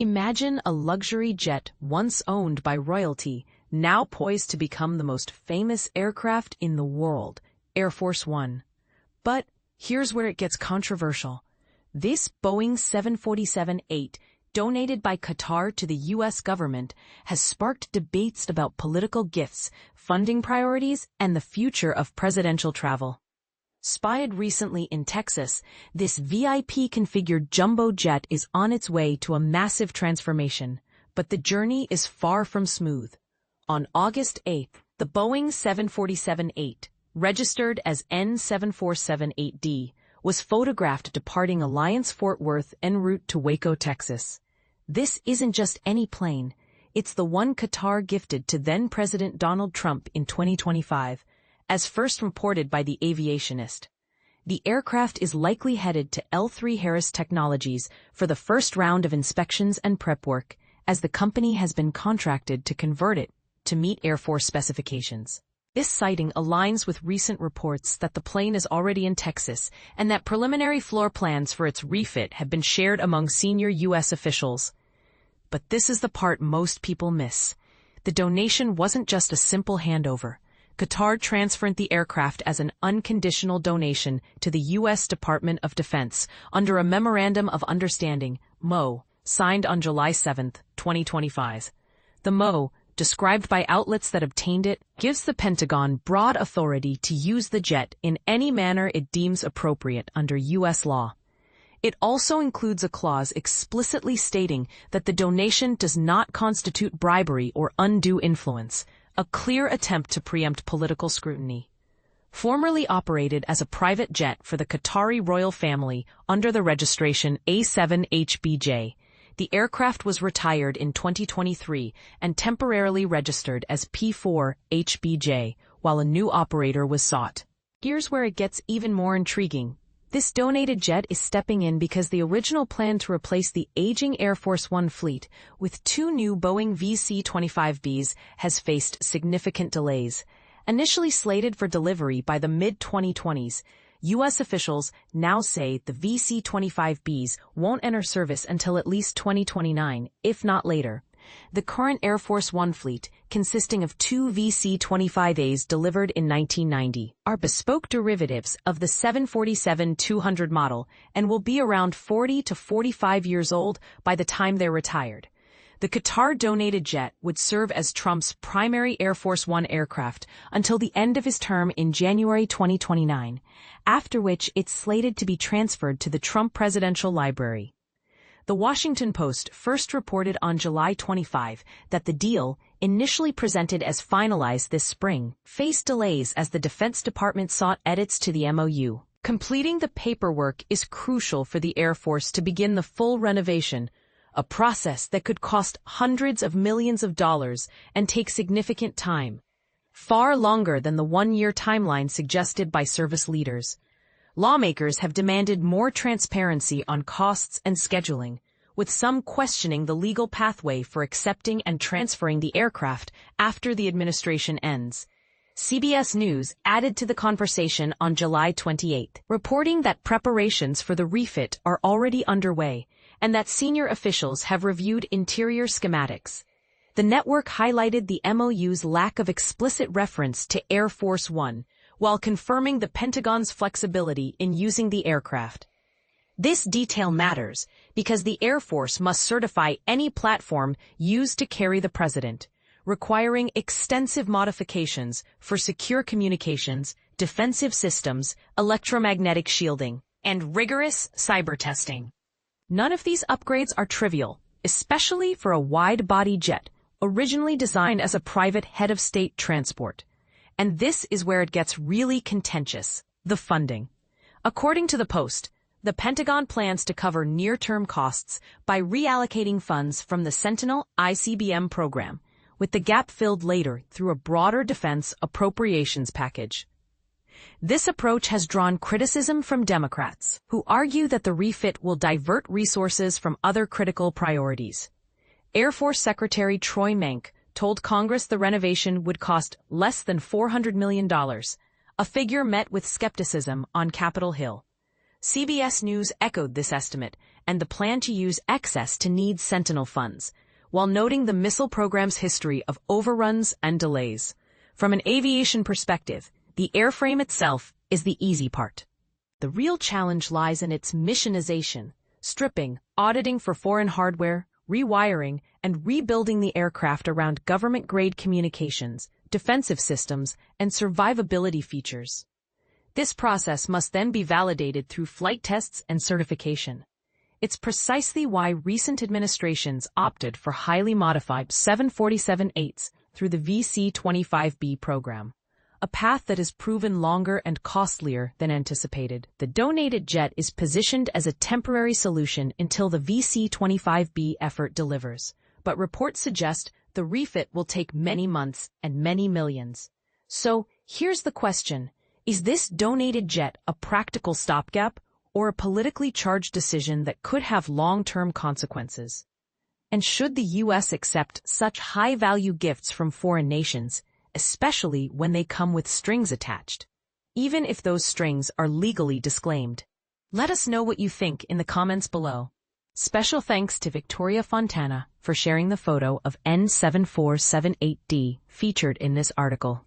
Imagine a luxury jet once owned by royalty, now poised to become the most famous aircraft in the world, Air Force One. But here's where it gets controversial. This Boeing 747-8, donated by Qatar to the U.S. government, has sparked debates about political gifts, funding priorities, and the future of presidential travel. Spotted recently in Texas, this VIP-configured jumbo jet is on its way to a massive transformation, but the journey is far from smooth. On August 8, the Boeing 747-8, registered as N7478D, was photographed departing Alliance Fort Worth en route to Waco, Texas. This isn't just any plane. It's the one Qatar gifted to then-President Donald Trump in 2025, as first reported by The Aviationist. The aircraft is likely headed to L3 Harris Technologies for the first round of inspections and prep work, as the company has been contracted to convert it to meet Air Force specifications. This sighting aligns with recent reports that the plane is already in Texas and that preliminary floor plans for its refit have been shared among senior U.S. officials. But this is the part most people miss. The donation wasn't just a simple handover. Qatar transferred the aircraft as an unconditional donation to the U.S. Department of Defense under a Memorandum of Understanding, MO, signed on July 7, 2025. The MO, described by outlets that obtained it, gives the Pentagon broad authority to use the jet in any manner it deems appropriate under U.S. law. It also includes a clause explicitly stating that the donation does not constitute bribery or undue influence, a clear attempt to preempt political scrutiny. Formerly operated as a private jet for the Qatari royal family under the registration A7HBJ, the aircraft was retired in 2023 and temporarily registered as P4HBJ, while a new operator was sought. Here's where it gets even more intriguing. This donated jet is stepping in because the original plan to replace the aging Air Force One fleet with two new Boeing VC-25Bs has faced significant delays. Initially slated for delivery by the mid-2020s, U.S. officials now say the VC-25Bs won't enter service until at least 2029, if not later. The current Air Force One fleet, consisting of two VC-25As delivered in 1990, are bespoke derivatives of the 747-200 model and will be around 40 to 45 years old by the time they're retired. The Qatar-donated jet would serve as Trump's primary Air Force One aircraft until the end of his term in January 2029, after which it's slated to be transferred to the Trump Presidential Library. The Washington Post first reported on July 25 that the deal, initially presented as finalized this spring, faced delays as the Defense Department sought edits to the MOU. Completing the paperwork is crucial for the Air Force to begin the full renovation, a process that could cost hundreds of millions of dollars and take significant time, far longer than the one-year timeline suggested by service leaders. Lawmakers have demanded more transparency on costs and scheduling, with some questioning the legal pathway for accepting and transferring the aircraft after the administration ends. CBS News added to the conversation on July 28, reporting that preparations for the refit are already underway and that senior officials have reviewed interior schematics. The network highlighted the MOU's lack of explicit reference to Air Force One, while confirming the Pentagon's flexibility in using the aircraft. This detail matters because the Air Force must certify any platform used to carry the president, requiring extensive modifications for secure communications, defensive systems, electromagnetic shielding, and rigorous cyber testing. None of these upgrades are trivial, especially for a wide-body jet, originally designed as a private head-of-state transport. And this is where it gets really contentious: the funding. According to the Post, the Pentagon plans to cover near-term costs by reallocating funds from the Sentinel ICBM program, with the gap filled later through a broader defense appropriations package. This approach has drawn criticism from Democrats, who argue that the refit will divert resources from other critical priorities. Air Force Secretary Troy Menck told Congress the renovation would cost less than $400 million, a figure met with skepticism on Capitol Hill. CBS News echoed this estimate, and the plan to use excess to need Sentinel funds, while noting the missile program's history of overruns and delays. From an aviation perspective, the airframe itself is the easy part. The real challenge lies in its missionization, stripping, auditing for foreign hardware, rewiring, and rebuilding the aircraft around government-grade communications, defensive systems, and survivability features. This process must then be validated through flight tests and certification. It's precisely why recent administrations opted for highly modified 747-8s through the VC-25B program, a path that has proven longer and costlier than anticipated. The donated jet is positioned as a temporary solution until the VC-25B effort delivers, but reports suggest the refit will take many months and many millions. So, here's the question. Is this donated jet a practical stopgap or a politically charged decision that could have long-term consequences? And should the U.S. accept such high-value gifts from foreign nations, especially when they come with strings attached, even if those strings are legally disclaimed? Let us know what you think in the comments below. Special thanks to Victoria Fontana for sharing the photo of N7478D featured in this article.